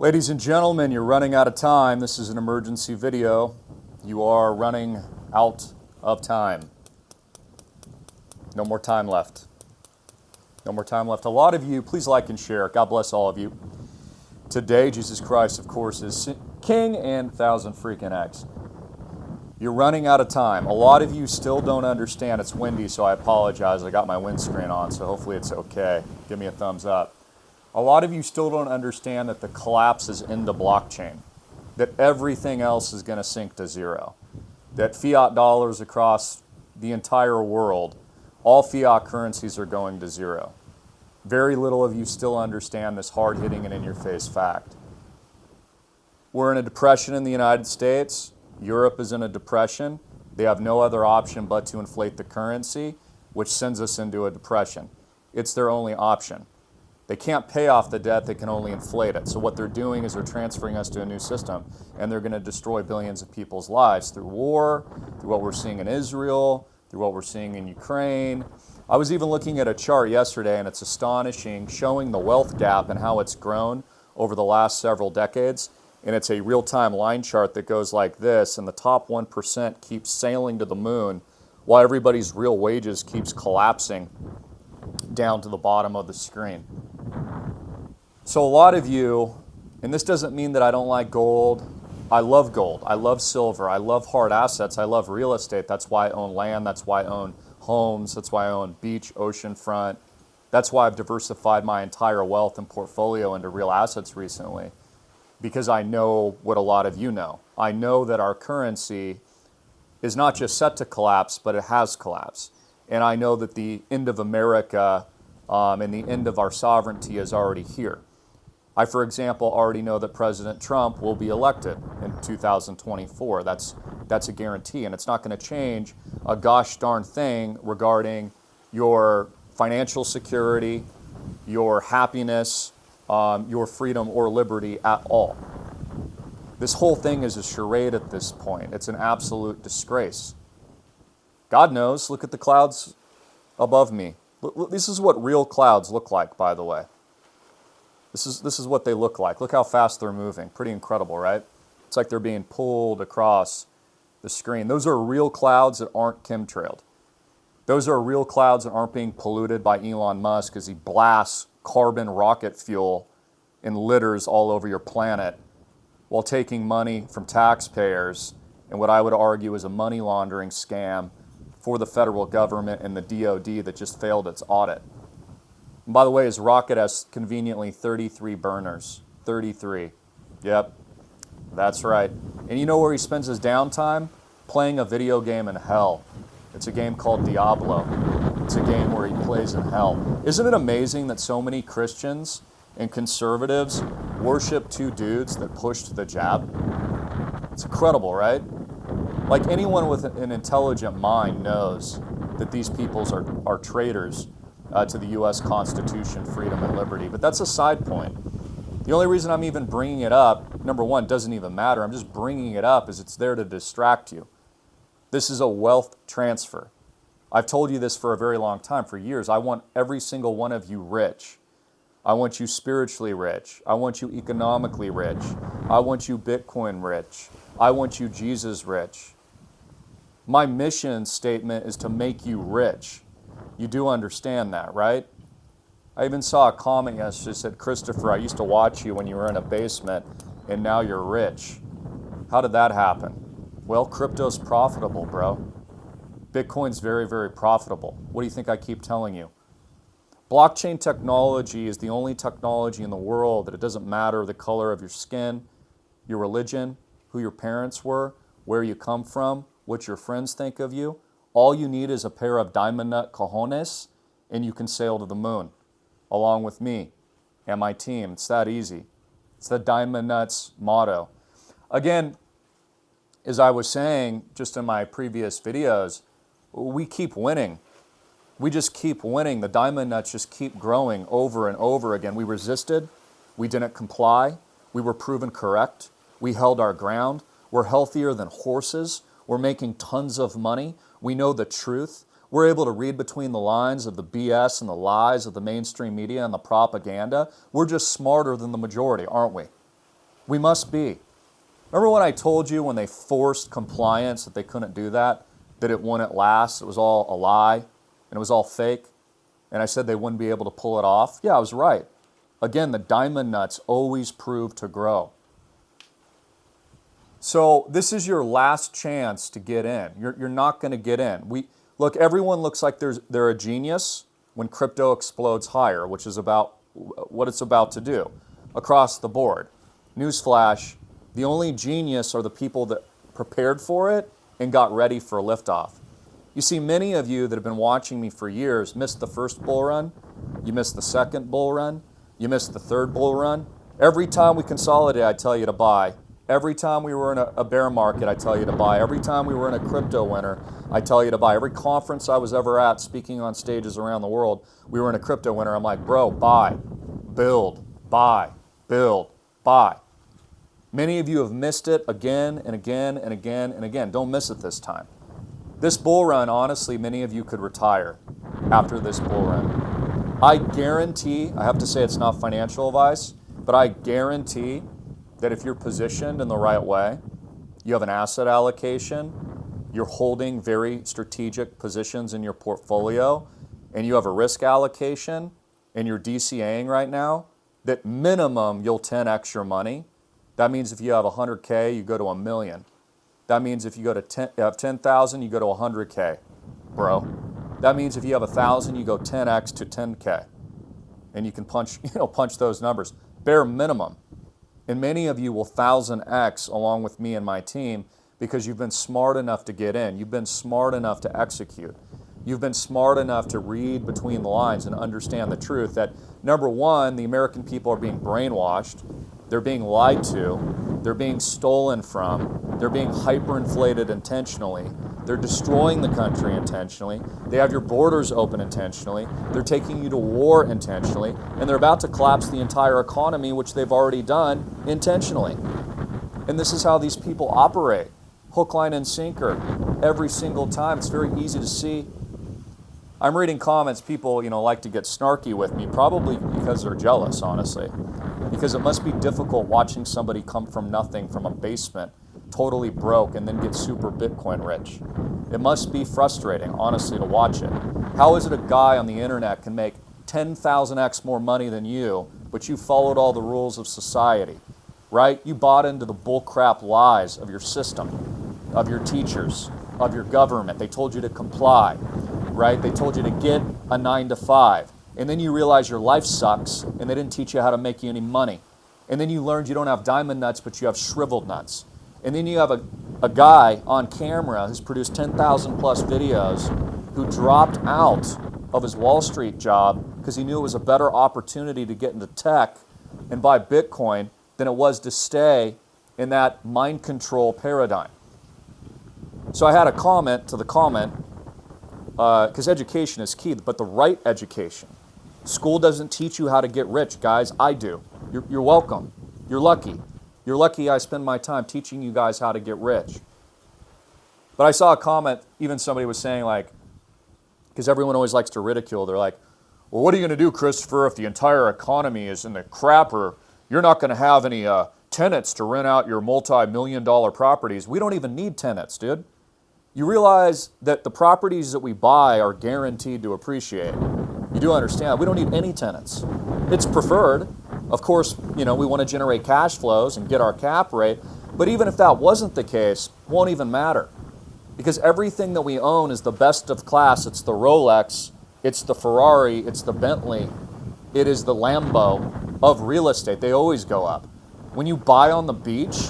Ladies and gentlemen, you're running out of time. This is an emergency video. You are running out of time. No more time left. No more time left. A lot of you, please like and share. God bless all of you. Today, Jesus Christ, of course, is King and 1,000 freaking X. You're running out of time. A lot of you still don't understand. It's windy, so I apologize. I got my windscreen on, so hopefully it's okay. Give me a thumbs up. A lot of you still don't understand that the collapse is in the blockchain, that everything else is going to sink to zero, that fiat dollars across the entire world, all fiat currencies are going to zero. Very little of you still understand this hard-hitting and in-your-face fact. We're in a depression in the United States. Europe is in a depression. They have no other option but to inflate the currency, which sends us into a depression. It's their only option. They can't pay off the debt, they can only inflate it. So what they're doing is they're transferring us to a new system, and they're going to destroy billions of people's lives through war, through what we're seeing in Israel, through what we're seeing in Ukraine. I was even looking at a chart yesterday, and it's astonishing, showing the wealth gap and how it's grown over the last several decades. And it's a real-time line chart that goes like this, and the top 1% keeps sailing to the moon while everybody's real wages keeps collapsing down to the bottom of the screen. So a lot of you, and this doesn't mean that I don't like gold. I love gold. I love silver. I love hard assets. I love real estate. That's why I own land. That's why I own homes. That's why I own beach, ocean front. That's why I've diversified my entire wealth and portfolio into real assets recently, because I know what a lot of you know. I know that our currency is not just set to collapse, but it has collapsed. And I know that the end of America and the end of our sovereignty is already here. I, for example, already know that President Trump will be elected in 2024. That's a guarantee, and it's not going to change a gosh darn thing regarding your financial security, your happiness, your freedom or liberty at all. This whole thing is a charade at this point. It's an absolute disgrace. God knows. Look at the clouds above me. This is what real clouds look like, by the way. This is what they look like. Look how fast they're moving. Pretty incredible, right? It's like they're being pulled across the screen. Those are real clouds that aren't chemtrailed. Those are real clouds that aren't being polluted by Elon Musk as he blasts carbon rocket fuel in litters all over your planet while taking money from taxpayers in what I would argue is a money laundering scam for the federal government and the DOD that just failed its audit. And by the way, his rocket has conveniently 33 burners. 33. Yep, that's right. And you know where he spends his downtime? Playing a video game in hell. It's a game called Diablo. It's a game where he plays in hell. Isn't it amazing that so many Christians and conservatives worship two dudes that pushed the jab? It's incredible, right? Like anyone with an intelligent mind knows that these peoples are traitors to the U.S. Constitution, freedom, and liberty. But that's a side point. The only reason I'm even bringing it up, number one, doesn't even matter. I'm just bringing it up as it's there to distract you. This is a wealth transfer. I've told you this for a very long time, for years. I want every single one of you rich. I want you spiritually rich. I want you economically rich. I want you Bitcoin rich. I want you Jesus rich. My mission statement is to make you rich. You do understand that, right? I even saw a comment yesterday that said, Christopher, I used to watch you when you were in a basement and now you're rich. How did that happen? Well, crypto's profitable, bro. Bitcoin's very, very profitable. What do you think I keep telling you? Blockchain technology is the only technology in the world that it doesn't matter the color of your skin, your religion, who your parents were, where you come from, what your friends think of you. All you need is a pair of diamond nut cojones, and you can sail to the moon, along with me and my team. It's that easy. It's the Diamond Nuts motto. Again, as I was saying just in my previous videos, we keep winning. We just keep winning. The Diamond Nuts just keep growing over and over again. We resisted. We didn't comply. We were proven correct. We held our ground. We're healthier than horses. We're making tons of money. We know the truth. We're able to read between the lines of the BS and the lies of the mainstream media and the propaganda. We're just smarter than the majority, aren't we? We must be. Remember when I told you when they forced compliance that they couldn't do that it wouldn't last, it was all a lie, and it was all fake? And I said they wouldn't be able to pull it off? Yeah, I was right. Again, the diamond nuts always prove to grow. So this is your last chance to get in. You're not going to get in. Look, everyone looks like they're a genius when crypto explodes higher, which is about what it's about to do across the board. Newsflash, the only genius are the people that prepared for it and got ready for liftoff. You see, many of you that have been watching me for years missed the first bull run, you missed the second bull run, you missed the third bull run. Every time we consolidate, I tell you to buy. Every time we were in a bear market, I tell you to buy. Every time we were in a crypto winter, I tell you to buy. Every conference I was ever at, speaking on stages around the world, we were in a crypto winter. I'm like, bro, buy, build, buy, build, buy. Many of you have missed it again and again and again and again. Don't miss it this time. This bull run, honestly, many of you could retire after this bull run. I guarantee, I have to say it's not financial advice, but I guarantee that if you're positioned in the right way, you have an asset allocation, you're holding very strategic positions in your portfolio, and you have a risk allocation, and you're DCAing right now, that minimum you'll 10x your money. That means if you have 100K, you go to 1 million. That means if you have 10,000, you go to 100K, bro. That means if you have 1,000, you go 10x to 10K. And you can punch those numbers. Bare minimum. And many of you will 1,000x along with me and my team because you've been smart enough to get in. You've been smart enough to execute. You've been smart enough to read between the lines and understand the truth that, number one, the American people are being brainwashed. They're being lied to. They're being stolen from. They're being hyperinflated intentionally. They're destroying the country intentionally. They have your borders open intentionally. They're taking you to war intentionally. And they're about to collapse the entire economy, which they've already done intentionally. And this is how these people operate. Hook, line, and sinker every single time. It's very easy to see. I'm reading comments. People, like to get snarky with me, probably because they're jealous, honestly. Because it must be difficult watching somebody come from nothing, from a basement, totally broke, and then get super Bitcoin rich. It must be frustrating, honestly, to watch it. How is it a guy on the internet can make 10,000x more money than you, but you followed all the rules of society, right? You bought into the bullcrap lies of your system, of your teachers, of your government. They told you to comply, right? They told you to get a 9-to-5. And then you realize your life sucks, and they didn't teach you how to make you any money. And then you learned you don't have diamond nuts, but you have shriveled nuts. And then you have a guy on camera who's produced 10,000 plus videos who dropped out of his Wall Street job because he knew it was a better opportunity to get into tech and buy Bitcoin than it was to stay in that mind control paradigm. So I had a comment to the comment, because education is key, but the right education. School doesn't teach you how to get rich, guys. I do. You're welcome. You're lucky. You're lucky I spend my time teaching you guys how to get rich. But I saw a comment, even somebody was saying, like, because everyone always likes to ridicule, they're like, well, what are you going to do, Christopher, if the entire economy is in the crapper? You're not going to have any tenants to rent out your multi-million-dollar properties. We don't even need tenants, dude. You realize that the properties that we buy are guaranteed to appreciate. You do understand, we don't need any tenants. It's preferred. Of course, we want to generate cash flows and get our cap rate, but even if that wasn't the case, it won't even matter. Because everything that we own is the best of class. It's the Rolex, it's the Ferrari, it's the Bentley, it is the Lambo of real estate. They always go up. When you buy on the beach,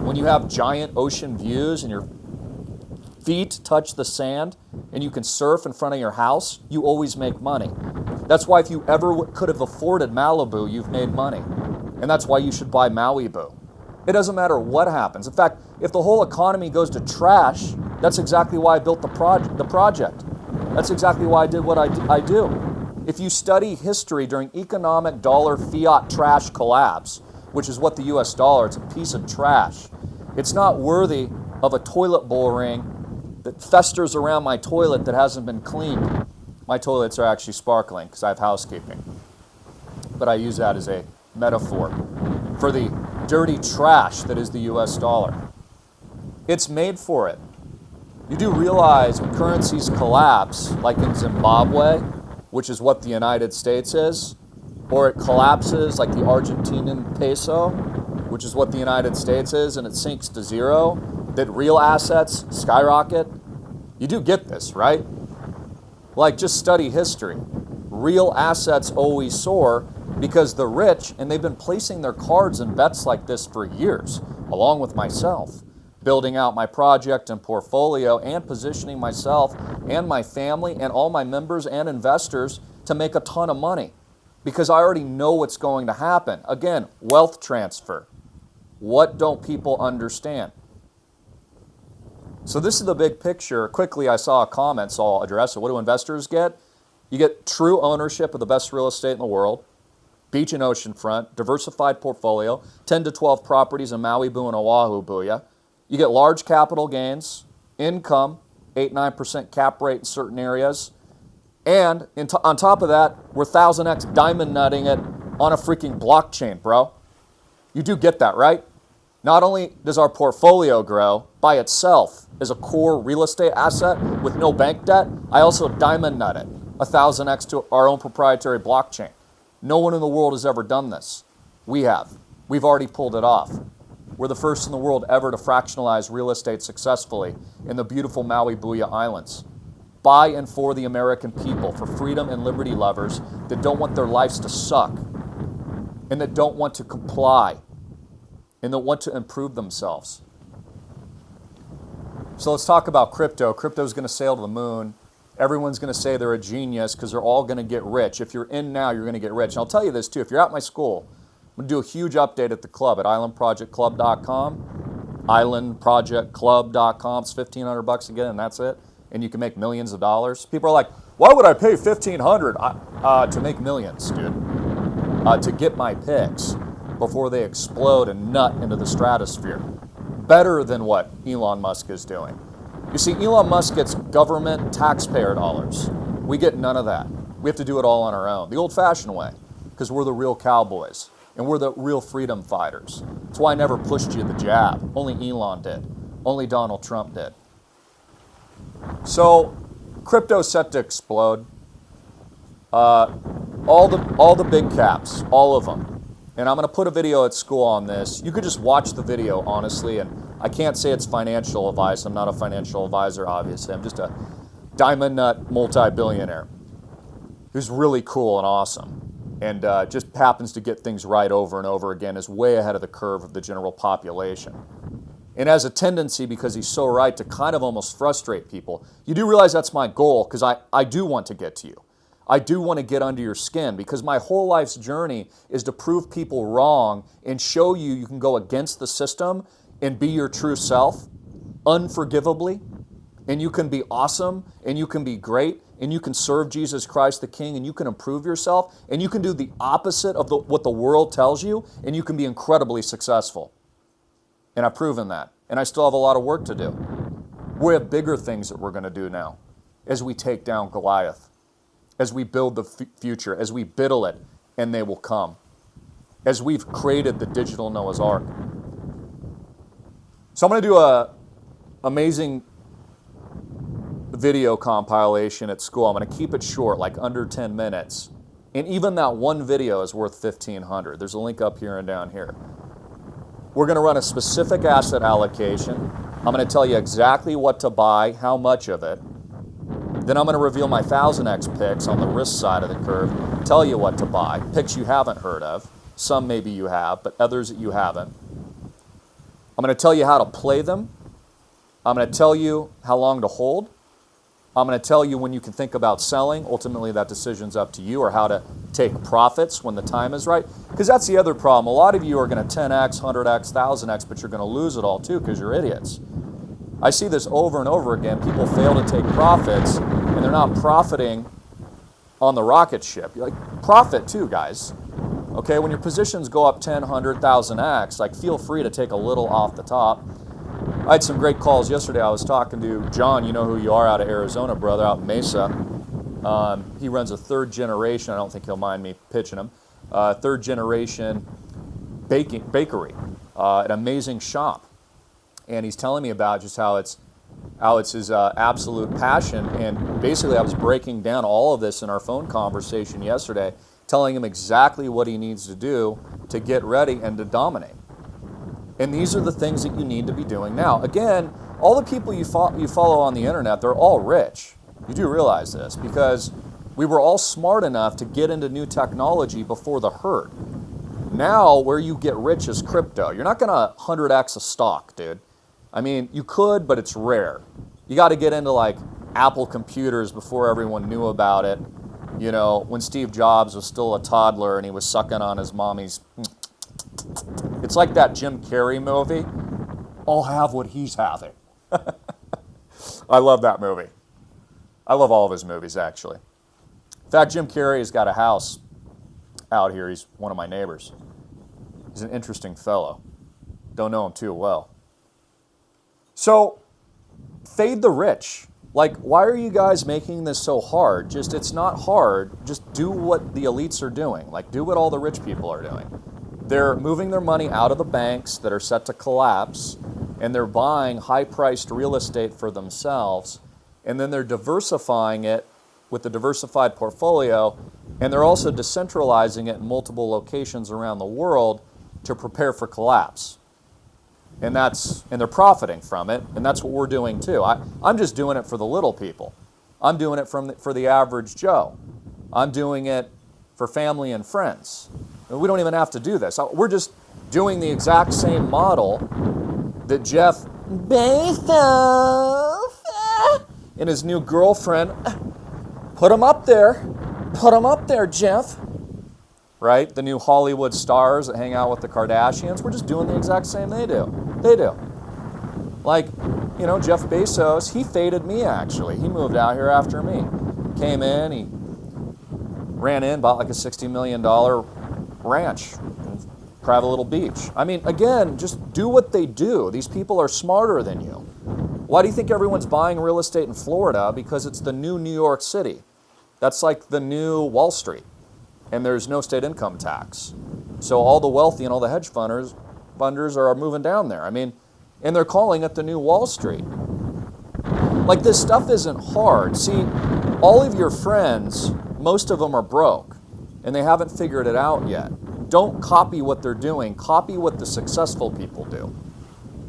when you have giant ocean views and your feet touch the sand and you can surf in front of your house, you always make money. That's why if you ever could have afforded Malibu, you've made money. And that's why you should buy Malibu. It doesn't matter what happens. In fact, if the whole economy goes to trash, that's exactly why I built the project. That's exactly why I did what I do. If you study history during economic dollar fiat trash collapse, which is what the US dollar, it's a piece of trash. It's not worthy of a toilet bowl ring that festers around my toilet that hasn't been cleaned. My toilets are actually sparkling because I have housekeeping. But I use that as a metaphor for the dirty trash that is the US dollar. It's made for it. You do realize when currencies collapse, like in Zimbabwe, which is what the United States is, or it collapses like the Argentinian peso, which is what the United States is, and it sinks to zero, that real assets skyrocket? You do get this, right? Like, just study history. Real assets always soar because the rich, and they've been placing their cards and bets like this for years, along with myself, building out my project and portfolio and positioning myself and my family and all my members and investors to make a ton of money because I already know what's going to happen. Again, wealth transfer. What don't people understand? So this is the big picture. Quickly, I saw a comment, so I'll address it. What do investors get? You get true ownership of the best real estate in the world, beach and oceanfront, diversified portfolio, 10 to 12 properties in Maui, Boo, and Oahu, booyah. You get large capital gains, income, 8-9% cap rate in certain areas, and on top of that, we're 1000x diamond nutting it on a freaking blockchain, bro. You do get that, right? Not only does our portfolio grow by itself as a core real estate asset with no bank debt, I also diamond nut it 1000x to our own proprietary blockchain. No one in the world has ever done this. We have. We've already pulled it off. We're the first in the world ever to fractionalize real estate successfully in the beautiful Maui Booyah Islands. By and for the American people, for freedom and liberty lovers that don't want their lives to suck and that don't want to comply and that want to improve themselves. So let's talk about crypto. Crypto is going to sail to the moon. Everyone's going to say they're a genius because they're all going to get rich. If you're in now, you're going to get rich. And I'll tell you this too. If you're at my school, I'm going to do a huge update at the club at islandprojectclub.com. Islandprojectclub.com. It's $1,500 again, and that's it. And you can make millions of dollars. People are like, why would I pay $1,500 to make millions, dude? To get my picks before they explode and nut into the stratosphere. Better than what Elon Musk is doing. You see, Elon Musk gets government taxpayer dollars. We get none of that. We have to do it all on our own, the old-fashioned way, because we're the real cowboys, and we're the real freedom fighters. That's why I never pushed you the jab. Only Elon did. Only Donald Trump did. So, crypto's set to explode. All the big caps, all of them. And I'm going to put a video at school on this. You could just watch the video, honestly, and I can't say it's financial advice. I'm not a financial advisor, obviously. I'm just a diamond nut multi-billionaire who's really cool and awesome and just happens to get things right over and over again, is way ahead of the curve of the general population. And has a tendency, because he's so right, to kind of almost frustrate people. You do realize that's my goal, because I do want to get to you. I do want to get under your skin, because my whole life's journey is to prove people wrong and show you you can go against the system and be your true self, unforgivably, and you can be awesome, and you can be great, and you can serve Jesus Christ the King, and you can improve yourself, and you can do the opposite of what the world tells you, and you can be incredibly successful. And I've proven that. And I still have a lot of work to do. We have bigger things that we're going to do now as we take down Goliath, as we build the future, as we biddle it, and they will come, as we've created the digital Noah's Ark. So I'm going to do an amazing video compilation at school. I'm going to keep it short, like under 10 minutes. And even that one video is worth $1,500. There's a link up here and down here. We're going to run a specific asset allocation. I'm going to tell you exactly what to buy, how much of it. Then I'm going to reveal my 1000x picks on the risk side of the curve, tell you what to buy, picks you haven't heard of. Some maybe you have, but others that you haven't. I'm going to tell you how to play them. I'm going to tell you how long to hold. I'm going to tell you when you can think about selling. Ultimately, that decision's up to you, or how to take profits when the time is right. Because that's the other problem. A lot of you are going to 10x, 100x, 1000x, but you're going to lose it all too because you're idiots. I see this over and over again. People fail to take profits, and they're not profiting on the rocket ship. You're like, profit too, guys. Okay, when your positions go up 10, 100, 1000x, like, feel free to take a little off the top. I had some great calls yesterday. I was talking to John, you know who you are, out of Arizona, brother, out in Mesa. He runs a third generation, I don't think he'll mind me pitching him, third generation bakery, an amazing shop. And he's telling me about just how it's his absolute passion. And basically I was breaking down all of this in our phone conversation yesterday, telling him exactly what he needs to do to get ready and to dominate. And these are the things that you need to be doing now. Again, all the people you follow on the internet, they're all rich. You do realize this, because we were all smart enough to get into new technology before the herd. Now, where you get rich is crypto. You're not going to 100x a stock, dude. I mean, you could, but it's rare. You got to get into like Apple computers before everyone knew about it. You know, when Steve Jobs was still a toddler and he was sucking on his mommy's... It's like that Jim Carrey movie. I'll have what he's having. I love that movie. I love all of his movies, actually. In fact, Jim Carrey has got a house out here. He's one of my neighbors. He's an interesting fellow. Don't know him too well. So, fade the rich. Like, why are you guys making this so hard? Just, it's not hard. Just do what the elites are doing. Like, do what all the rich people are doing. They're moving their money out of the banks that are set to collapse, and they're buying high-priced real estate for themselves, and then they're diversifying it with the diversified portfolio, and they're also decentralizing it in multiple locations around the world to prepare for collapse. And they're profiting from it, and that's what we're doing too. I'm just doing it for the little people. I'm doing it for the average Joe. I'm doing it for family and friends. We don't even have to do this. We're just doing the exact same model that Jeff Bezos and his new girlfriend put him up there. Put him up there, Jeff. Right? The new Hollywood stars that hang out with the Kardashians. We're just doing the exact same they do. Like, you know, Jeff Bezos, he faded me actually. He moved out here after me. Came in, he ran in, bought like a $60 million ranch, private little beach. I mean, again, just do what they do. These people are smarter than you. Why do you think everyone's buying real estate in Florida? Because it's the new New York City. That's like the new Wall Street. And there's no state income tax. So all the wealthy and all the hedge funders are moving down there. I mean, and they're calling it the new Wall Street. Like, this stuff isn't hard. See, all of your friends, most of them are broke, and they haven't figured it out yet. Don't copy what they're doing. Copy what the successful people do.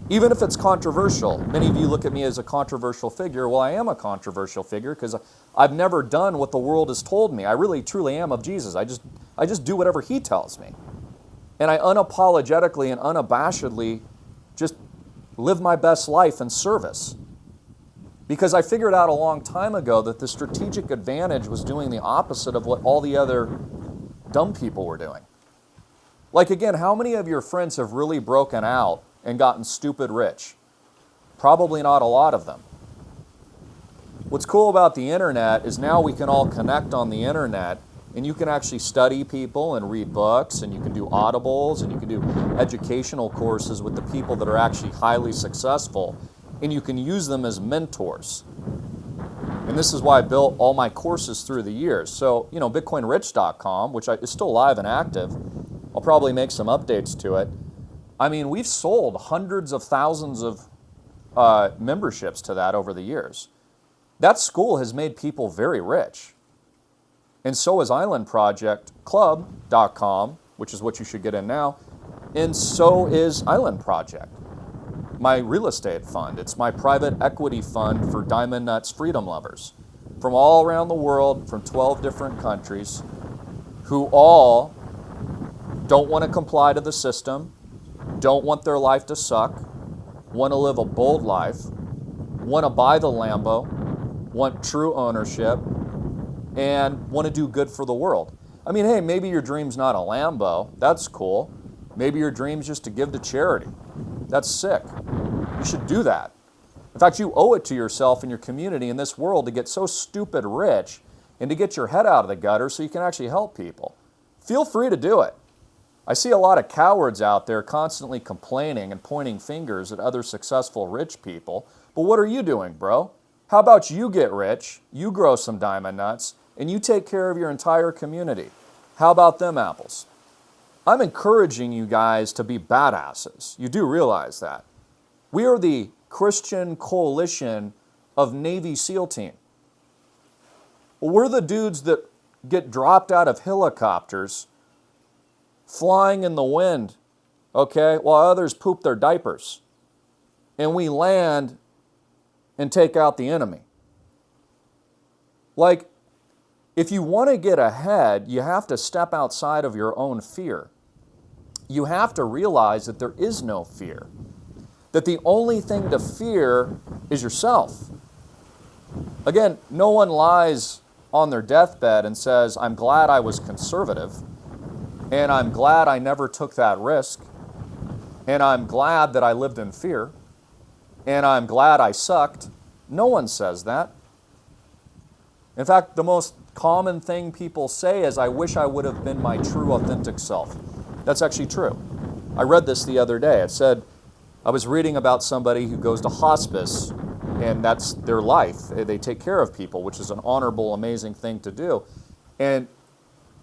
Even if it's controversial. Many of you look at me as a controversial figure. Well, I am a controversial figure because I've never done what the world has told me. I really, truly am of Jesus. I just do whatever he tells me. And I unapologetically and unabashedly just live my best life in service. Because I figured out a long time ago that the strategic advantage was doing the opposite of what all the other dumb people were doing. Like, again, how many of your friends have really broken out and gotten stupid rich? Probably not a lot of them. What's cool about the internet is now we can all connect on the internet, and you can actually study people and read books, and you can do audibles, and you can do educational courses with the people that are actually highly successful, and you can use them as mentors. And this is why I built all my courses through the years. So, you know, BitcoinRich.com, which is still live and active, I'll probably make some updates to it. I mean, we've sold hundreds of thousands of memberships to that over the years. That school has made people very rich. And so is IslandProjectClub.com, which is what you should get in now. And so is Island Project, my real estate fund. It's my private equity fund for Diamond Nuts freedom lovers from all around the world, from 12 different countries, who all don't want to comply to the system, don't want their life to suck, want to live a bold life, want to buy the Lambo, want true ownership, and want to do good for the world. I mean, hey, maybe your dream's not a Lambo. That's cool. Maybe your dream's just to give to charity. That's sick. You should do that. In fact, you owe it to yourself and your community in this world to get so stupid rich and to get your head out of the gutter so you can actually help people. Feel free to do it. I see a lot of cowards out there constantly complaining and pointing fingers at other successful rich people. But what are you doing, bro? How about you get rich, you grow some diamond nuts, and you take care of your entire community? How about them apples? I'm encouraging you guys to be badasses. You do realize that. We are the Christian coalition of Navy SEAL team. We're the dudes that get dropped out of helicopters flying in the wind, okay, while others poop their diapers. And we land and take out the enemy. Like, if you want to get ahead, you have to step outside of your own fear. You have to realize that there is no fear. That the only thing to fear is yourself. Again, no one lies on their deathbed and says, I'm glad I was conservative, and I'm glad I never took that risk, and I'm glad that I lived in fear, and I'm glad I sucked. No one says that. In fact, the most common thing people say is, I wish I would have been my true, authentic self. That's actually true. I read this the other day. It said, I was reading about somebody who goes to hospice, and that's their life. They take care of people, which is an honorable, amazing thing to do. And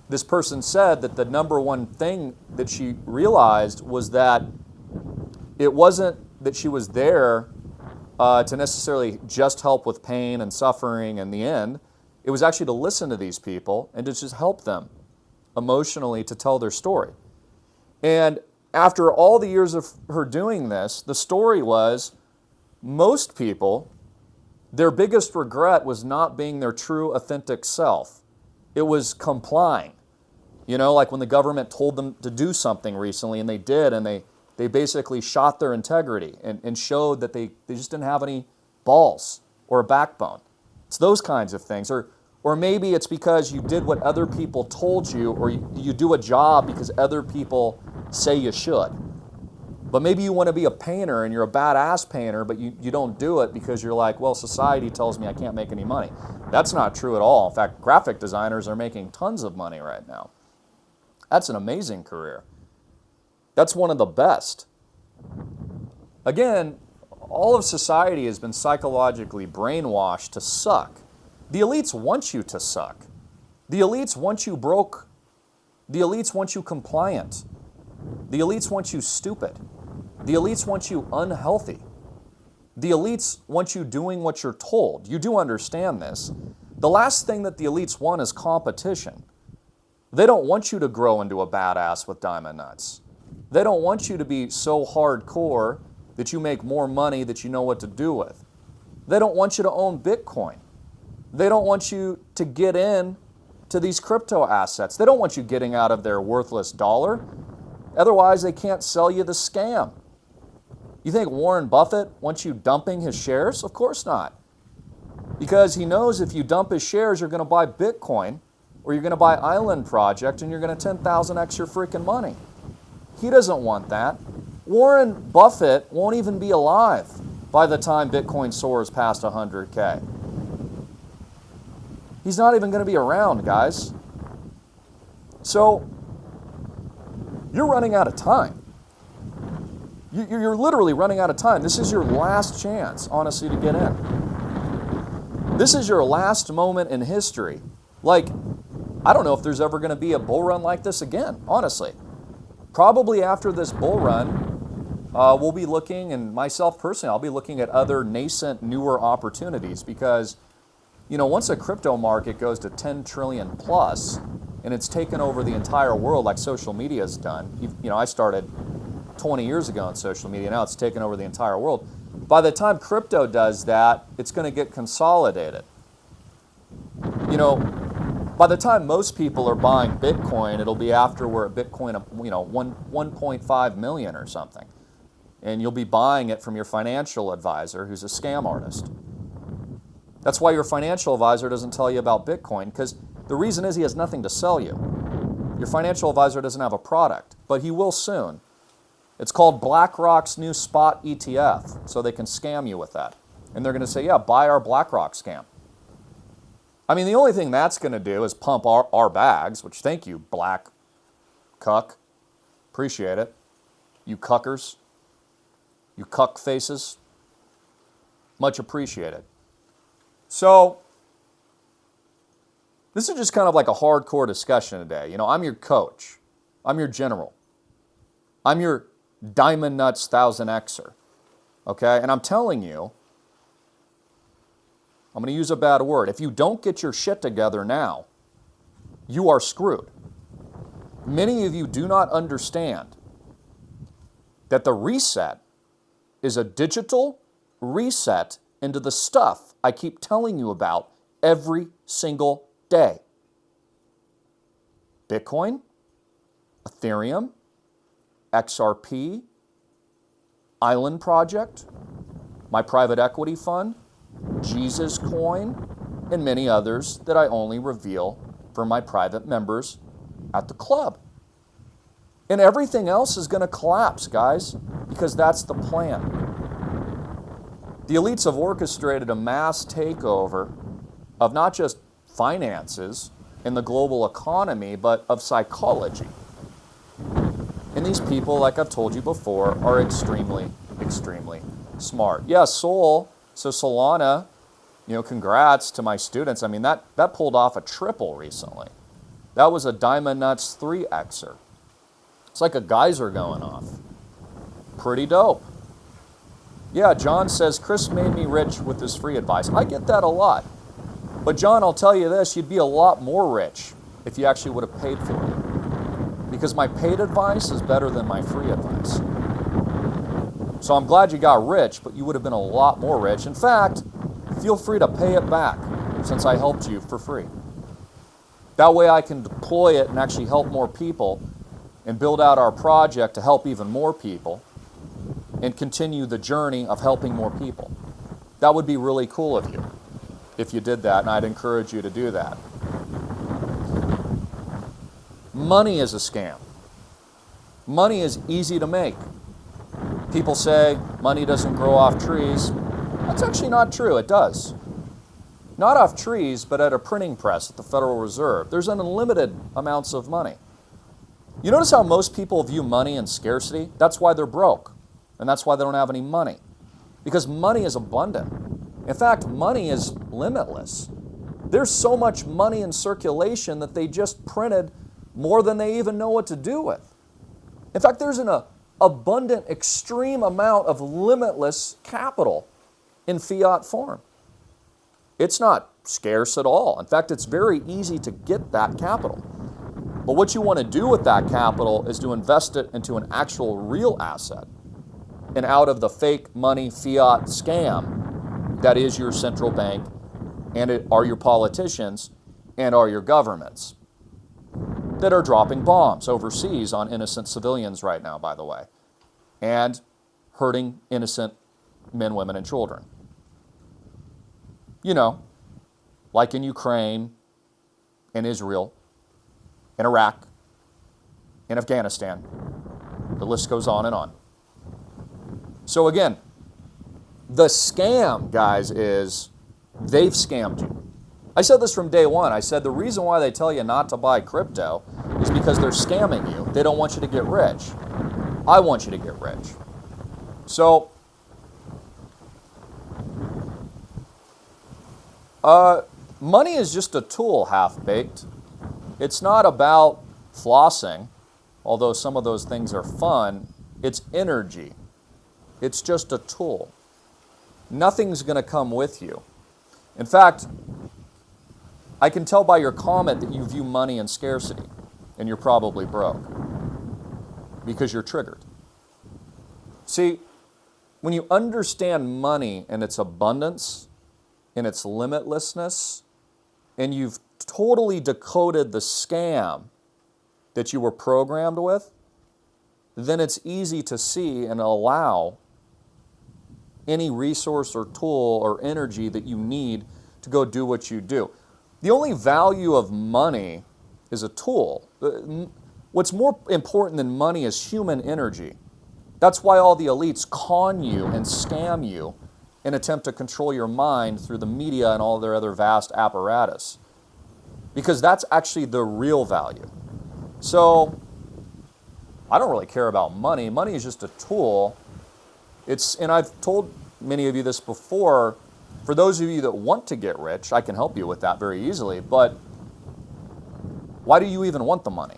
this person said that the number one thing that she realized was that it wasn't that she was there to necessarily just help with pain and suffering in the end. It was actually to listen to these people and to just help them emotionally to tell their story. And after all the years of her doing this, the story was most people, their biggest regret was not being their true, authentic self. It was complying. You know, like when the government told them to do something recently, and they did, and they basically shot their integrity and showed that they just didn't have any balls or a backbone. It's those kinds of things. Or maybe it's because you did what other people told you, or you do a job because other people say you should. But maybe you want to be a painter and you're a badass painter, but you don't do it because you're like, well, society tells me I can't make any money. That's not true at all. In fact, graphic designers are making tons of money right now. That's an amazing career. That's one of the best. Again, all of society has been psychologically brainwashed to suck. The elites want you to suck. The elites want you broke. The elites want you compliant. The elites want you stupid. The elites want you unhealthy. The elites want you doing what you're told. You do understand this. The last thing that the elites want is competition. They don't want you to grow into a badass with diamond nuts. They don't want you to be so hardcore that you make more money that you know what to do with. They don't want you to own Bitcoin. They don't want you to get in to these crypto assets. They don't want you getting out of their worthless dollar. Otherwise, they can't sell you the scam. You think Warren Buffett wants you dumping his shares? Of course not. Because he knows if you dump his shares, you're going to buy Bitcoin, or you're going to buy Island Project, and you're going to 10,000x your freaking money. He doesn't want that. Warren Buffett won't even be alive by the time Bitcoin soars past 100K. He's not even going to be around, guys. So, you're running out of time. You're literally running out of time. This is your last chance, honestly, to get in. This is your last moment in history. Like, I don't know if there's ever going to be a bull run like this again, honestly. Probably after this bull run, we'll be looking, and myself personally, I'll be looking at other nascent, newer opportunities because, you know, once a crypto market goes to 10 trillion plus, and it's taken over the entire world like social media has done. You know, I started 20 years ago on social media. Now it's taken over the entire world. By the time crypto does that, it's going to get consolidated. You know, by the time most people are buying Bitcoin, it'll be after we're at Bitcoin, 1.5 million or something. And you'll be buying it from your financial advisor who's a scam artist. That's why your financial advisor doesn't tell you about Bitcoin, because the reason is he has nothing to sell you. Your financial advisor doesn't have a product, but he will soon. It's called BlackRock's new spot ETF, so they can scam you with that. And they're going to say, yeah, buy our BlackRock scam. I mean, the only thing that's going to do is pump our bags, which thank you, black cuck. Appreciate it. You cuckers. You cuck faces. Much appreciated. So, this is just kind of like a hardcore discussion today. You know, I'm your coach. I'm your general. I'm your Diamond Nuts 1000Xer. Okay? And I'm telling you, I'm going to use a bad word. If you don't get your shit together now, you are screwed. Many of you do not understand that the reset is a digital reset into the stuff I keep telling you about every single day. Bitcoin, Ethereum, XRP, Island Project, my private equity fund, Jesus Coin, and many others that I only reveal for my private members at the club. And everything else is going to collapse, guys, because that's the plan. The elites have orchestrated a mass takeover of not just finances in the global economy, but of psychology. And these people, like I've told you before, are extremely, extremely smart. Yeah, Sol, so Solana, congrats to my students. I mean, that pulled off a triple recently. That was a Diamond Nuts 3Xer. It's like a geyser going off. Pretty dope. Yeah, John says, Chris made me rich with his free advice. I get that a lot. But John, I'll tell you this, you'd be a lot more rich if you actually would have paid for it. Because my paid advice is better than my free advice. So I'm glad you got rich, but you would have been a lot more rich. In fact, feel free to pay it back since I helped you for free. That way I can deploy it and actually help more people and build out our project to help even more people and continue the journey of helping more people. That would be really cool of you if you did that, and I'd encourage you to do that. Money is a scam. Money is easy to make. People say money doesn't grow off trees. That's actually not true. It does. Not off trees, but at a printing press at the Federal Reserve. There's unlimited amounts of money. You notice how most people view money in scarcity? That's why they're broke. And that's why they don't have any money. Because money is abundant. In fact, money is limitless. There's so much money in circulation that they just printed more than they even know what to do with. In fact, there's an abundant, extreme amount of limitless capital in fiat form. It's not scarce at all. In fact, it's very easy to get that capital. But what you want to do with that capital is to invest it into an actual real asset and out of the fake money fiat scam that is your central bank and it are your politicians and are your governments that are dropping bombs overseas on innocent civilians right now, by the way, and hurting innocent men, women, and children. Like in Ukraine and Israel and Iraq and Afghanistan. The list goes on and on. So again, the scam, guys, is they've scammed you. I said this from day one. I said the reason why they tell you not to buy crypto is because they're scamming you. They don't want you to get rich. I want you to get rich. So, money is just a tool, half-baked. It's not about flossing, although some of those things are fun. It's energy. It's just a tool. Nothing's going to come with you. In fact, I can tell by your comment that you view money in scarcity, and you're probably broke because you're triggered. See, when you understand money and its abundance and its limitlessness, and you've totally decoded the scam that you were programmed with, then it's easy to see and allow any resource or tool or energy that you need to go do what you do. The only value of money is a tool. What's more important than money is human energy. That's why all the elites con you and scam you and attempt to control your mind through the media and all their other vast apparatus. Because that's actually the real value. So, I don't really care about money. Money is just a tool. And I've told many of you this before, for those of you that want to get rich, I can help you with that very easily, but why do you even want the money?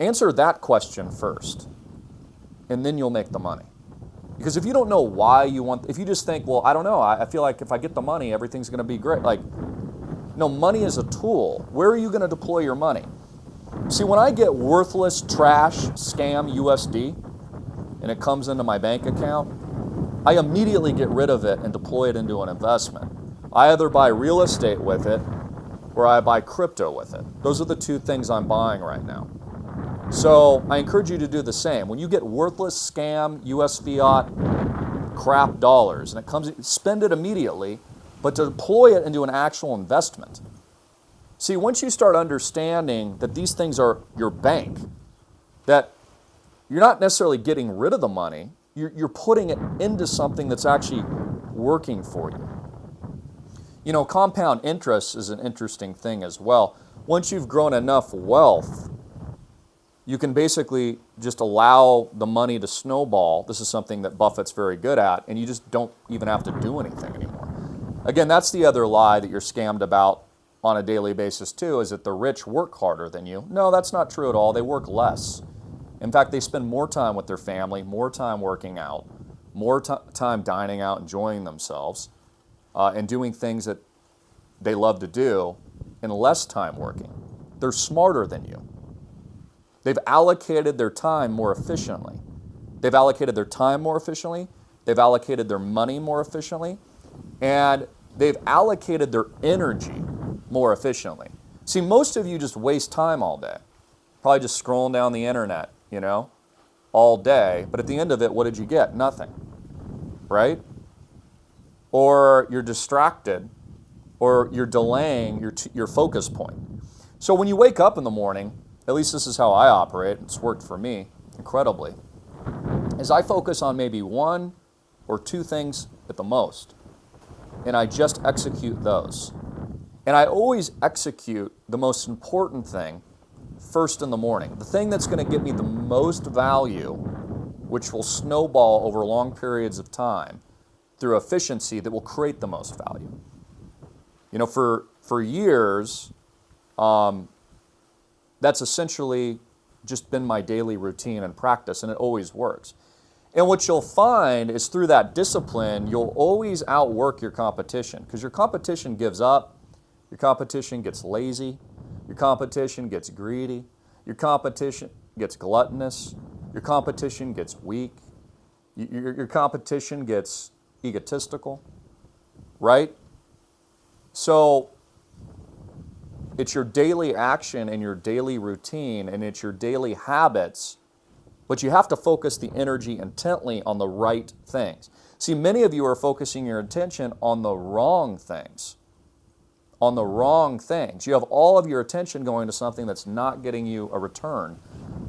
Answer that question first, and then you'll make the money. Because if you don't know why you want, if you just think, well, I don't know, I feel like if I get the money, everything's going to be great. Like, no, money is a tool. Where are you going to deploy your money? See, when I get worthless trash scam USD and it comes into my bank account, I immediately get rid of it and deploy it into an investment. I either buy real estate with it or I buy crypto with it. Those are the two things I'm buying right now. So I encourage you to do the same. When you get worthless scam US fiat crap dollars and it comes, spend it immediately, but to deploy it into an actual investment. See, once you start understanding that these things are your bank, that you're not necessarily getting rid of the money, you're putting it into something that's actually working for you. You know, compound interest is an interesting thing as well. Once you've grown enough wealth, you can basically just allow the money to snowball. This is something that Buffett's very good at, and you just don't even have to do anything anymore. Again, that's the other lie that you're scammed about on a daily basis too, is that the rich work harder than you. No, that's not true at all. They work less. In fact, they spend more time with their family, more time working out, more time dining out, enjoying themselves, and doing things that they love to do, and less time working. They're smarter than you. They've allocated their time more efficiently. They've allocated their time more efficiently. They've allocated their money more efficiently. And they've allocated their energy more efficiently. See, most of you just waste time all day. Probably just scrolling down the internet, you know, all day. But at the end of it, what did you get? Nothing, right? Or you're distracted, or you're delaying your focus point. So when you wake up in the morning, at least this is how I operate, it's worked for me incredibly, is I focus on maybe one or two things at the most, and I just execute those. And I always execute the most important thing first in the morning, the thing that's going to get me the most value, which will snowball over long periods of time through efficiency that will create the most value. You know, for years, that's essentially just been my daily routine and practice, and it always works. And what you'll find is through that discipline, you'll always outwork your competition, because your competition gives up, your competition gets lazy, your competition gets greedy, your competition gets gluttonous, your competition gets weak, your competition gets egotistical, right? So it's your daily action and your daily routine, and it's your daily habits, but you have to focus the energy intently on the right things. See, many of you are focusing your attention on the wrong things. On the wrong things. You have all of your attention going to something that's not getting you a return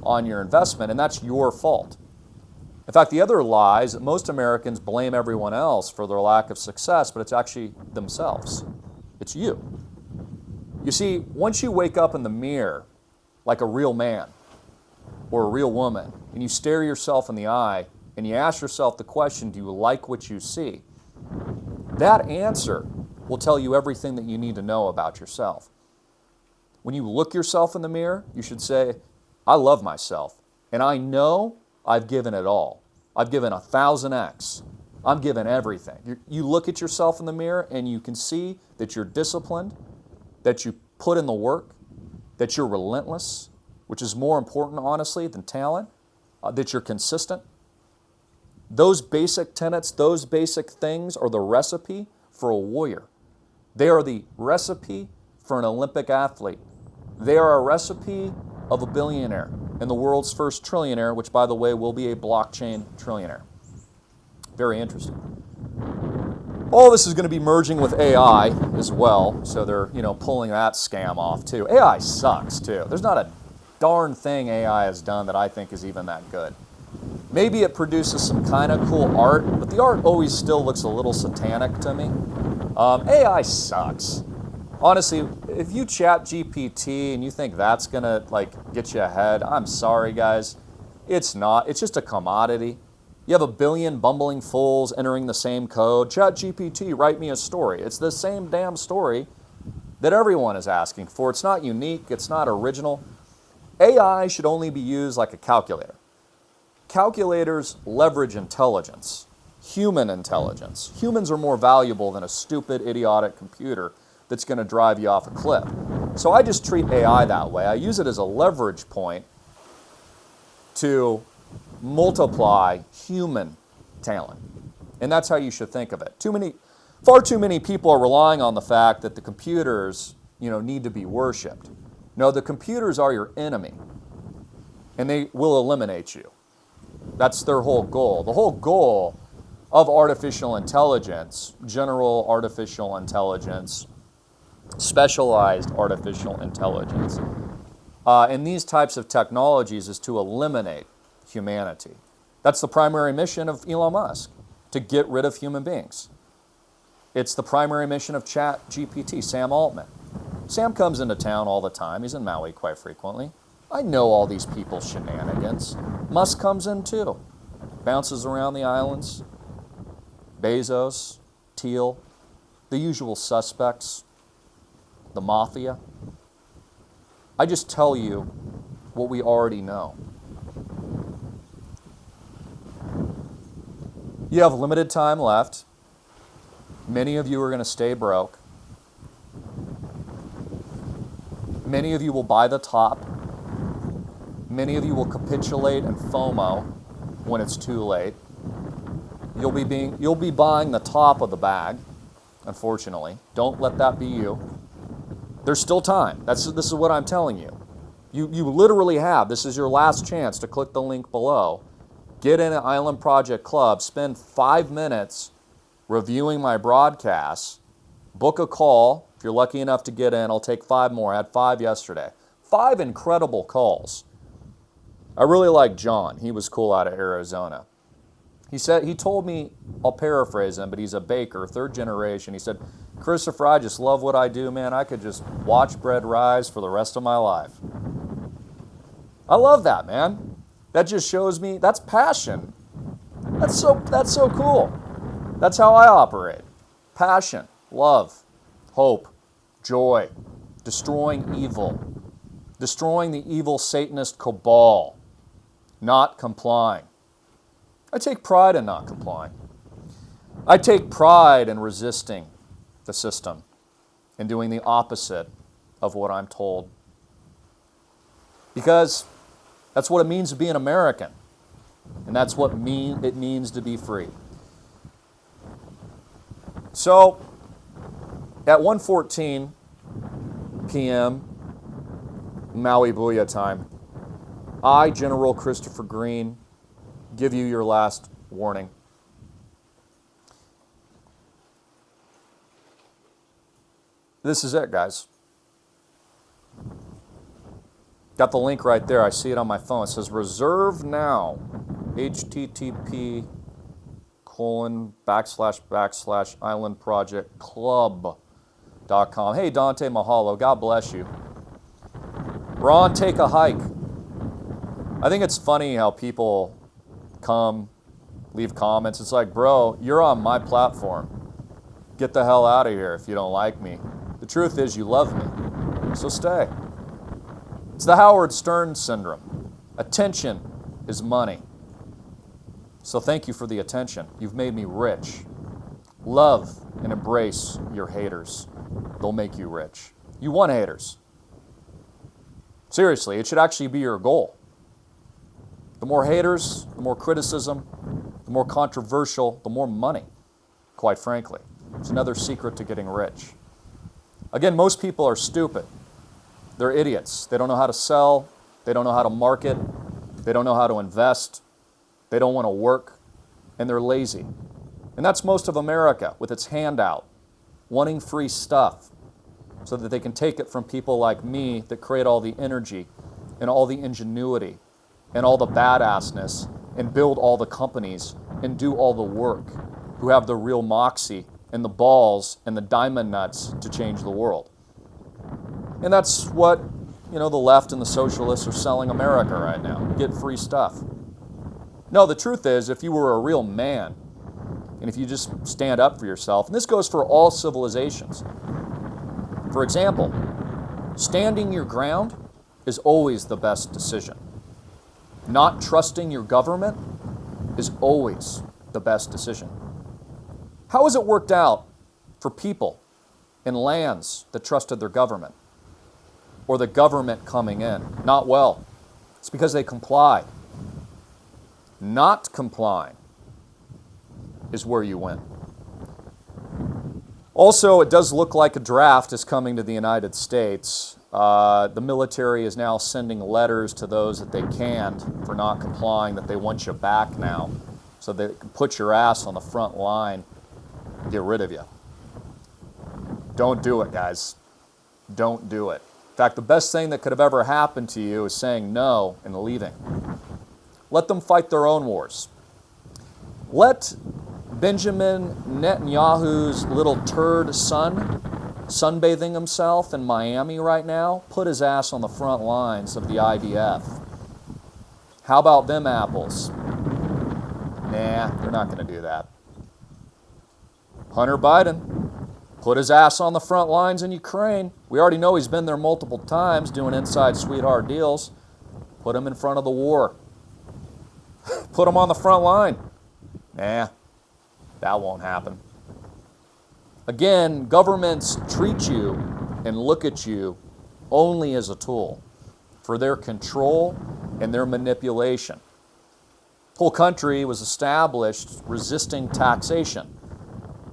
on your investment, and that's your fault. In fact, the other lie is that most Americans blame everyone else for their lack of success, but it's actually themselves. It's you. You see, once you wake up in the mirror like a real man or a real woman, and you stare yourself in the eye and you ask yourself the question, do you like what you see? That answer will tell you everything that you need to know about yourself. When you look yourself in the mirror, you should say, I love myself, and I know I've given it all. I've given 1000x. I'm giving everything. You look at yourself in the mirror and you can see that you're disciplined, that you put in the work, that you're relentless, which is more important, honestly, than talent, that you're consistent. Those basic tenets, those basic things are the recipe for a warrior. They are the recipe for an Olympic athlete. They are a recipe of a billionaire and the world's first trillionaire, which, by the way, will be a blockchain trillionaire. Very interesting. All this is going to be merging with AI as well, so they're, pulling that scam off too. AI sucks too. There's not a darn thing AI has done that I think is even that good. Maybe it produces some kind of cool art, but the art always still looks a little satanic to me. AI sucks. Honestly, if you chat GPT and you think that's going to get you ahead, I'm sorry guys. It's not. It's just a commodity. You have a billion bumbling fools entering the same code. Chat GPT, write me a story. It's the same damn story that everyone is asking for. It's not unique. It's not original. AI should only be used like a calculator. Calculators leverage intelligence, human intelligence. Humans are more valuable than a stupid, idiotic computer that's going to drive you off a cliff. So I just treat AI that way. I use it as a leverage point to multiply human talent. And that's how you should think of it. Far too many people are relying on the fact that the computers, need to be worshipped. No, the computers are your enemy, and they will eliminate you. That's their whole goal. The whole goal of artificial intelligence, general artificial intelligence, specialized artificial intelligence, and these types of technologies is to eliminate humanity. That's the primary mission of Elon Musk, to get rid of human beings. It's the primary mission of ChatGPT, Sam Altman. Sam comes into town all the time. He's in Maui quite frequently. I know all these people's shenanigans. Musk comes in too. Bounces around the islands. Bezos, Thiel, the usual suspects, the mafia. I just tell you what we already know. You have limited time left. Many of you are going to stay broke. Many of you will buy the top. Many of you will capitulate and FOMO when it's too late. You'll be buying the top of the bag, unfortunately. Don't let that be you. There's still time. This is what I'm telling you. You literally have. This is your last chance to click the link below. Get in an Island Project Club. Spend 5 minutes reviewing my broadcasts. Book a call. If you're lucky enough to get in, I'll take 5 more. I had 5 yesterday. 5 incredible calls. I really like John. He was cool out of Arizona. He told me, I'll paraphrase him, but he's a baker, 3rd generation. He said, Christopher, I just love what I do, man. I could just watch bread rise for the rest of my life. I love that, man. That just shows me, that's passion. That's so cool. That's how I operate. Passion, love, hope, joy, destroying evil, destroying the evil Satanist cabal, not complying. I take pride in not complying. I take pride in resisting the system and doing the opposite of what I'm told. Because that's what it means to be an American. And that's what it means to be free. So, at 1:14 p.m. Maui Booyah time, I, General Christopher Greene, give you your last warning. This is it, guys. Got the link right there. I see it on my phone. It says reserve now. http://islandprojectclub.com. Hey, Dante, mahalo. God bless you. Ron, take a hike. I think it's funny how people come, leave comments. It's like, bro, you're on my platform. Get the hell out of here if you don't like me. The truth is you love me, so stay. It's the Howard Stern syndrome. Attention is money. So thank you for the attention. You've made me rich. Love and embrace your haters. They'll make you rich. You want haters. Seriously, it should actually be your goal. The more haters, the more criticism, the more controversial, the more money, quite frankly. It's another secret to getting rich. Again, most people are stupid. They're idiots. They don't know how to sell. They don't know how to market. They don't know how to invest. They don't want to work. And they're lazy. And that's most of America with its handout, wanting free stuff so that they can take it from people like me that create all the energy and all the ingenuity and all the badassness and build all the companies and do all the work, who have the real moxie and the balls and the diamond nuts to change the world. And that's what, the left and the socialists are selling America right now. Get free stuff. No, the truth is, if you were a real man, and if you just stand up for yourself, and this goes for all civilizations. For example, standing your ground is always the best decision. Not trusting your government is always the best decision. How has it worked out for people in lands that trusted their government, or the government coming in? Not well. It's because they complied. Not complying is where you win. Also, it does look like a draft is coming to the United States. The military is now sending letters to those that they canned for not complying, that they want you back now, so they can put your ass on the front line, get rid of you. Don't do it, guys. Don't do it. In fact, the best thing that could have ever happened to you is saying no and leaving. Let them fight their own wars. Let Benjamin Netanyahu's little turd son, sunbathing himself in Miami right now, put his ass on the front lines of the IDF. How about them apples? Nah, they're not going to do that. Hunter Biden put his ass on the front lines in Ukraine. We already know he's been there multiple times doing inside sweetheart deals. Put him in front of the war. Put him on the front line. Nah, that won't happen. Again, governments treat you and look at you only as a tool for their control and their manipulation. The whole country was established resisting taxation.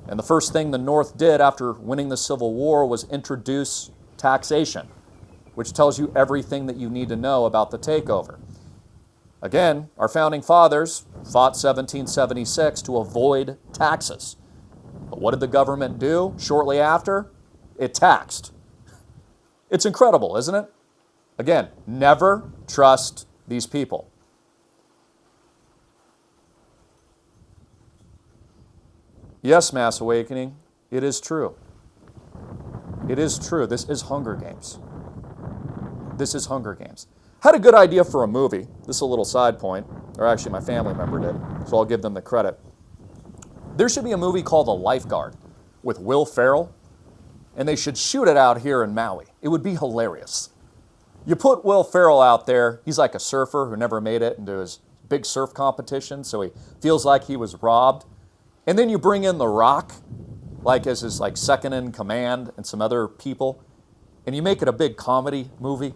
And the first thing the North did after winning the Civil War was introduce taxation, which tells you everything that you need to know about the takeover. Again, our founding fathers fought 1776 to avoid taxes. But what did the government do shortly after? It taxed. It's incredible, isn't it? Again, never trust these people. Yes, Mass Awakening, it is true. It is true. This is Hunger Games. This is Hunger Games. Had a good idea for a movie. This is a little side point, or actually my family member did, so I'll give them the credit. There should be a movie called The Lifeguard with Will Ferrell, and they should shoot it out here in Maui. It would be hilarious. You put Will Ferrell out there, he's like a surfer who never made it into his big surf competition, so he feels like he was robbed. And then you bring in The Rock, like as his second in command, and some other people, and you make it a big comedy movie.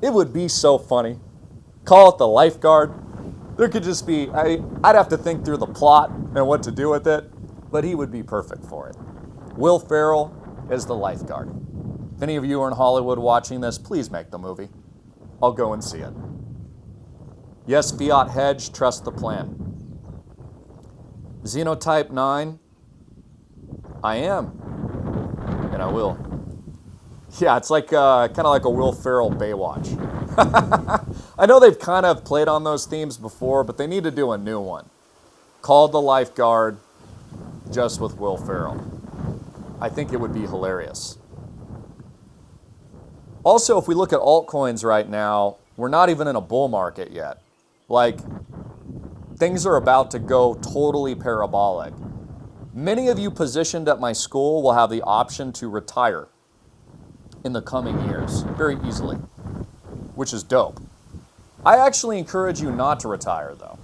It would be so funny. Call it The Lifeguard. There could just be, I'd have to think through the plot and what to do with it, but he would be perfect for it. Will Ferrell as the lifeguard. If any of you are in Hollywood watching this, please make the movie. I'll go and see it. Yes, Fiat Hedge, trust the plan. Xenotype 9, I am, and I will. Yeah, it's like kind of like a Will Ferrell Baywatch. I know they've kind of played on those themes before, but they need to do a new one called The Lifeguard, just with Will Ferrell. I think it would be hilarious. Also, if we look at altcoins right now, we're not even in a bull market yet. Things are about to go totally parabolic. Many of you positioned at my school will have the option to retire in the coming years, very easily, which is dope. I actually encourage you not to retire, though.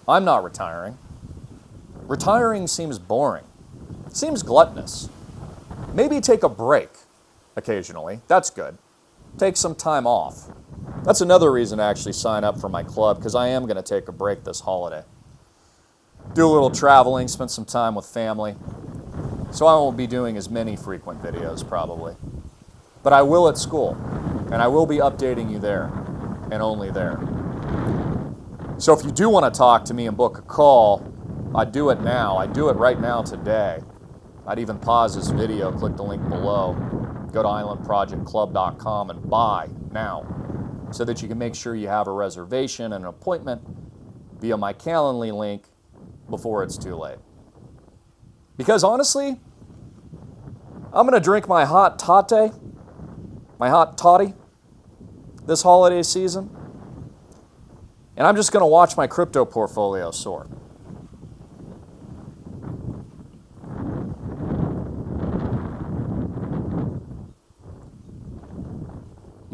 I'm not retiring. Retiring seems boring. Seems gluttonous. Maybe take a break occasionally. That's good. Take some time off. That's another reason to actually sign up for my club, because I am going to take a break this holiday. Do a little traveling, spend some time with family. So I won't be doing as many frequent videos, probably. But I will at school, and I will be updating you there, and only there. So if you do want to talk to me and book a call, I'd do it now. I'd do it right now today. I'd even pause this video, click the link below, go to islandprojectclub.com and buy now, so that you can make sure you have a reservation and an appointment via my Calendly link before it's too late. Because honestly, I'm going to drink my hot tate, my hot toddy, this holiday season, and I'm just going to watch my crypto portfolio soar.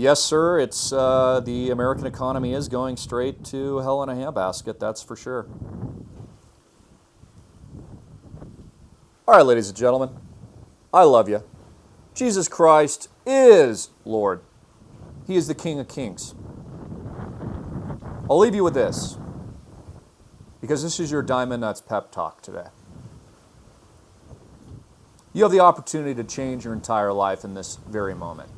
Yes, sir, it's the American economy is going straight to hell in a handbasket, that's for sure. All right, ladies and gentlemen, I love you. Jesus Christ is Lord. He is the King of Kings. I'll leave you with this, because this is your Diamond Nuts pep talk today. You have the opportunity to change your entire life in this very moment.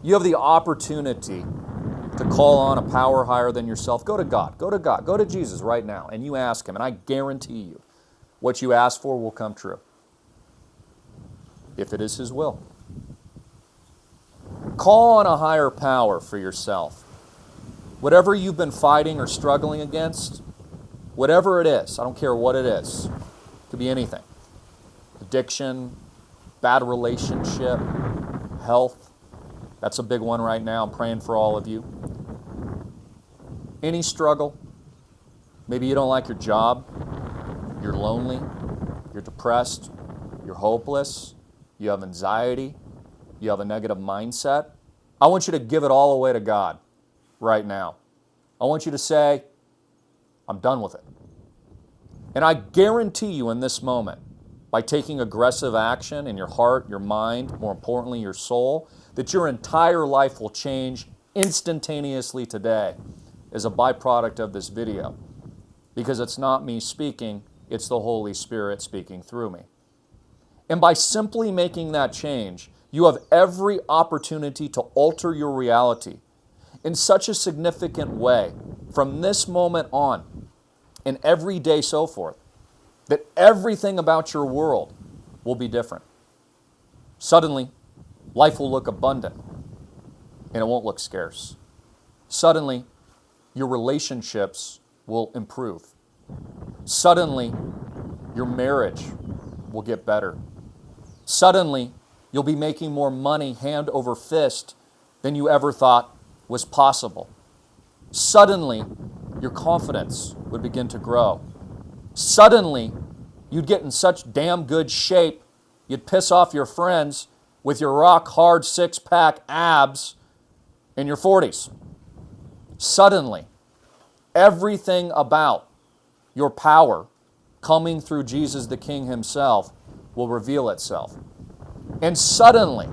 You have the opportunity to call on a power higher than yourself. Go to God. Go to God. Go to Jesus right now, and you ask Him, and I guarantee you what you ask for will come true, if it is His will. Call on a higher power for yourself. Whatever you've been fighting or struggling against, whatever it is, I don't care what it is, it could be anything. Addiction, bad relationship, health. That's a big one right now. I'm praying for all of you. Any struggle. Maybe you don't like your job. You're lonely. You're depressed. You're hopeless. You have anxiety. You have a negative mindset. I want you to give it all away to God right now. I want you to say, I'm done with it. And I guarantee you in this moment, by taking aggressive action in your heart, your mind, more importantly, your soul, that your entire life will change instantaneously today as a byproduct of this video. Because it's not me speaking, it's the Holy Spirit speaking through me. And by simply making that change, you have every opportunity to alter your reality in such a significant way from this moment on and every day so forth, that everything about your world will be different. Suddenly, life will look abundant and it won't look scarce. Suddenly, your relationships will improve. Suddenly, your marriage will get better. Suddenly, you'll be making more money hand over fist than you ever thought was possible. Suddenly, your confidence would begin to grow. Suddenly, you'd get in such damn good shape, you'd piss off your friends with your rock-hard six-pack abs in your 40s. Suddenly, everything about your power coming through Jesus the King Himself will reveal itself. And suddenly,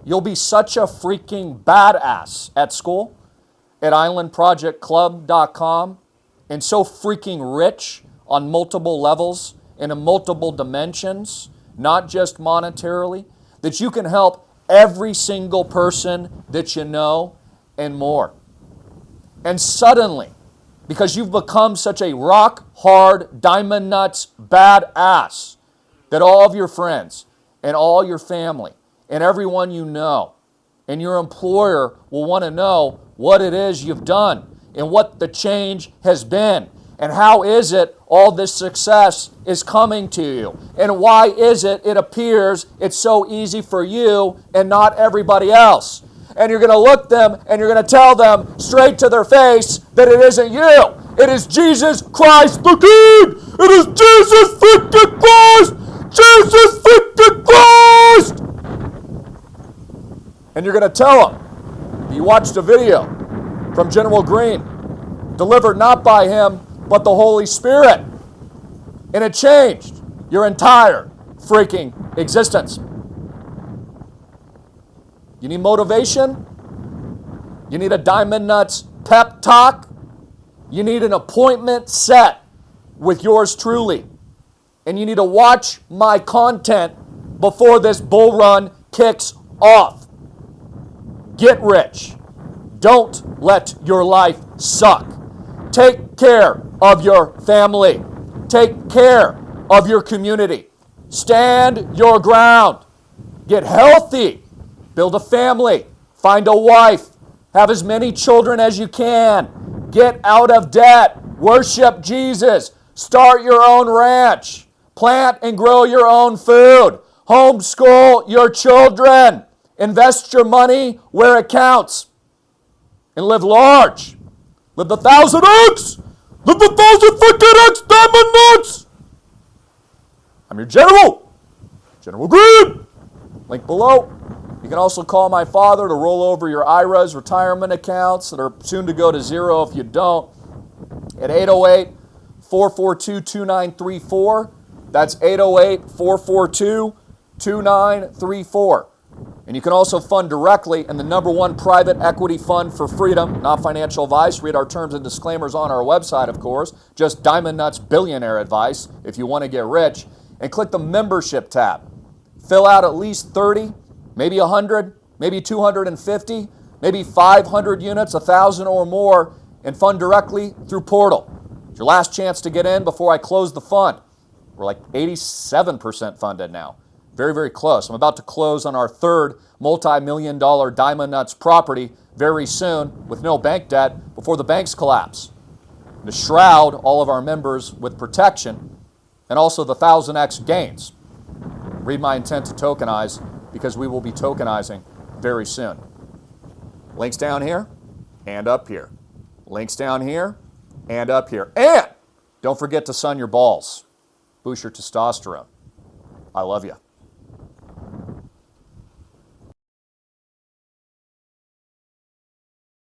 you'll be such a freaking badass at school, at islandprojectclub.com, and so freaking rich on multiple levels and in multiple dimensions, not just monetarily, that you can help every single person that you know and more. And suddenly, because you've become such a rock-hard, diamond nuts badass, that all of your friends and all your family and everyone you know and your employer will want to know what it is you've done and what the change has been. And how is it all this success is coming to you? And why is it appears it's so easy for you and not everybody else? And you're going to look them and you're going to tell them straight to their face that it isn't you. It is Jesus Christ the King. It is Jesus freaking Christ. Jesus freaking Christ. And you're going to tell them that you watched a video from General Greene, delivered not by him, but the Holy Spirit. And it changed your entire freaking existence. You need motivation? You need a Diamond Nuts pep talk? You need an appointment set with yours truly. And you need to watch my content before this bull run kicks off. Get rich. Don't let your life suck. Take care of your family. Take care of your community. Stand your ground. Get healthy. Build a family. Find a wife. Have as many children as you can. Get out of debt. Worship Jesus. Start your own ranch. Plant and grow your own food. Homeschool your children. Invest your money where it counts. And live large. Live the 1,000X! Live the 1,000 freaking X Diamond Nuts! I'm your General! General Greene! Link below. You can also call my father to roll over your IRAs, retirement accounts that are soon to go to zero if you don't, at 808-442-2934. That's 808-442-2934. And you can also fund directly in the #1 private equity fund for freedom, not financial advice. Read our terms and disclaimers on our website, of course. Just Diamond Nuts billionaire advice if you want to get rich. And click the membership tab. Fill out at least 30, maybe 100, maybe 250, maybe 500 units, 1,000 or more, and fund directly through Portal. It's your last chance to get in before I close the fund. We're like 87% funded now. Very, very close. I'm about to close on our third multi-million-dollar Diamond Nuts property very soon with no bank debt before the banks collapse. To shroud all of our members with protection and also the 1000x gains. Read my intent to tokenize because we will be tokenizing very soon. Links down here and up here. Links down here and up here. And don't forget to sun your balls. Boost your testosterone. I love you.